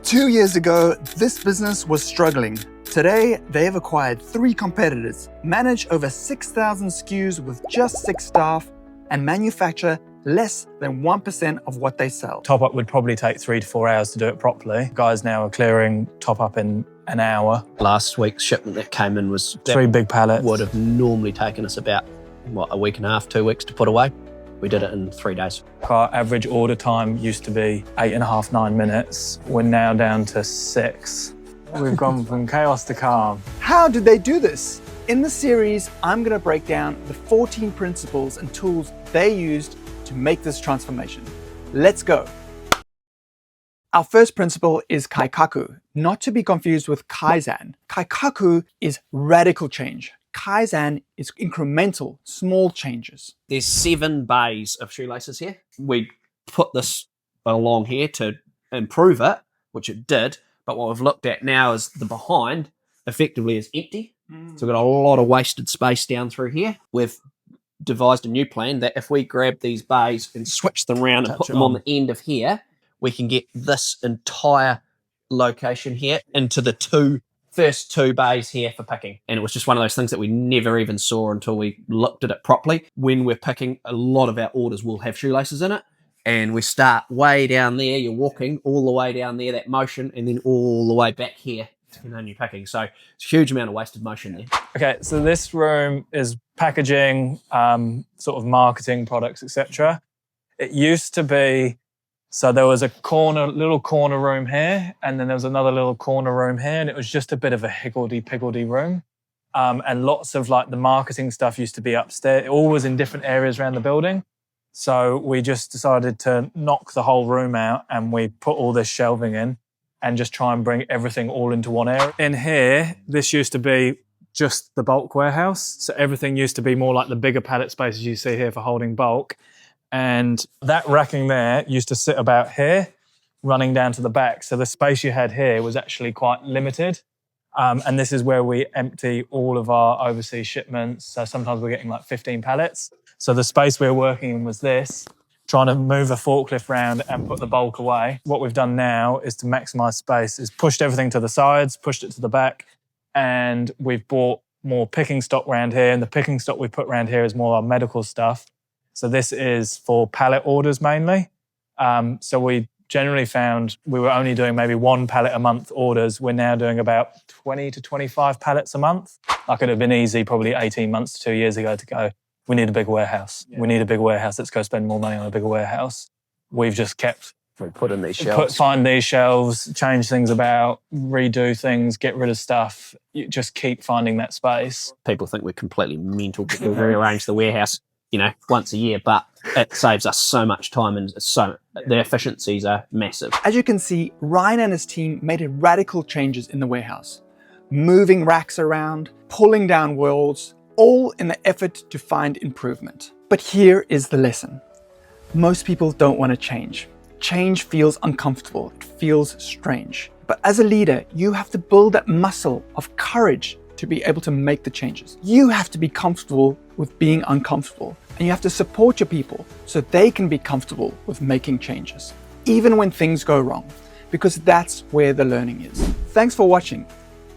2 years ago, this business was struggling. Today, they have acquired 3 competitors, manage over 6,000 SKUs with just 6 staff, and manufacture less than 1% of what they sell. Top up would probably take 3 to 4 hours to do it properly. Guys now are clearing top up in an hour. Last week's shipment that came in was 3 big pallets. Would have normally taken us about, a week and a half, 2 weeks to put away. We did it in 3 days. Our average order time used to be 8.5, 9 minutes. We're now down to 6. We've gone from chaos to calm. How did they do this? In the series, I'm going to break down the 14 principles and tools they used to make this transformation. Let's go. Our first principle is Kaikaku, not to be confused with Kaizen. Kaikaku is radical change. Kaizen is incremental, small changes. There's 7 bays of shoelaces here. We put this along here to improve it, which it did. But what we've looked at now is the behind effectively is empty. So we've got a lot of wasted space down through here. We've devised a new plan that if we grab these bays and switch them around and put them on the end of here, we can get this entire location here into the first 2 bays here for picking. And it was just one of those things that we never even saw until we looked at it properly. When we're picking, a lot of our orders will have shoelaces in it. And we start way down there, you're walking all the way down there, that motion, and then all the way back here, you're picking. So it's a huge amount of wasted motion there. Okay, so this room is packaging, sort of marketing products, etc. It used to be, so there was a little corner room here, and then there was another little corner room here, and it was just a bit of a higgledy-piggledy room. And lots of like the marketing stuff used to be upstairs. It all was in different areas around the building. So we just decided to knock the whole room out and we put all this shelving in and just try and bring everything all into one area. In here, this used to be just the bulk warehouse. So everything used to be more like the bigger pallet spaces you see here for holding bulk. And that racking there used to sit about here, running down to the back. So the space you had here was actually quite limited. And this is where we empty all of our overseas shipments. So sometimes we're getting like 15 pallets. So the space we were working in was this, trying to move a forklift round and put the bulk away. What we've done now is to maximize space, is pushed everything to the sides, pushed it to the back, and we've bought more picking stock around here. And the picking stock we put around here is more our medical stuff. So this is for pallet orders mainly. So we generally found we were only doing maybe 1 pallet a month orders. We're now doing about 20 to 25 pallets a month. That could have been easy probably 18 months to 2 years ago to go, we need a big warehouse. Yeah. We need a big warehouse. Let's go spend more money on a bigger warehouse. We've just kept... Put in these shelves. Find these shelves, change things about, redo things, get rid of stuff. You just keep finding that space. People think we're completely mental because we rearrange the warehouse, once a year, but it saves us so much time and the efficiencies are massive. As you can see, Ryan and his team made radical changes in the warehouse. Moving racks around, pulling down walls, all in the effort to find improvement. But here is the lesson. Most people don't want to change. Change feels uncomfortable. It feels strange. But as a leader, you have to build that muscle of courage to be able to make the changes. You have to be comfortable with being uncomfortable. And you have to support your people so they can be comfortable with making changes, even when things go wrong, because that's where the learning is. Thanks for watching.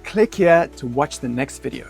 Click here to watch the next video.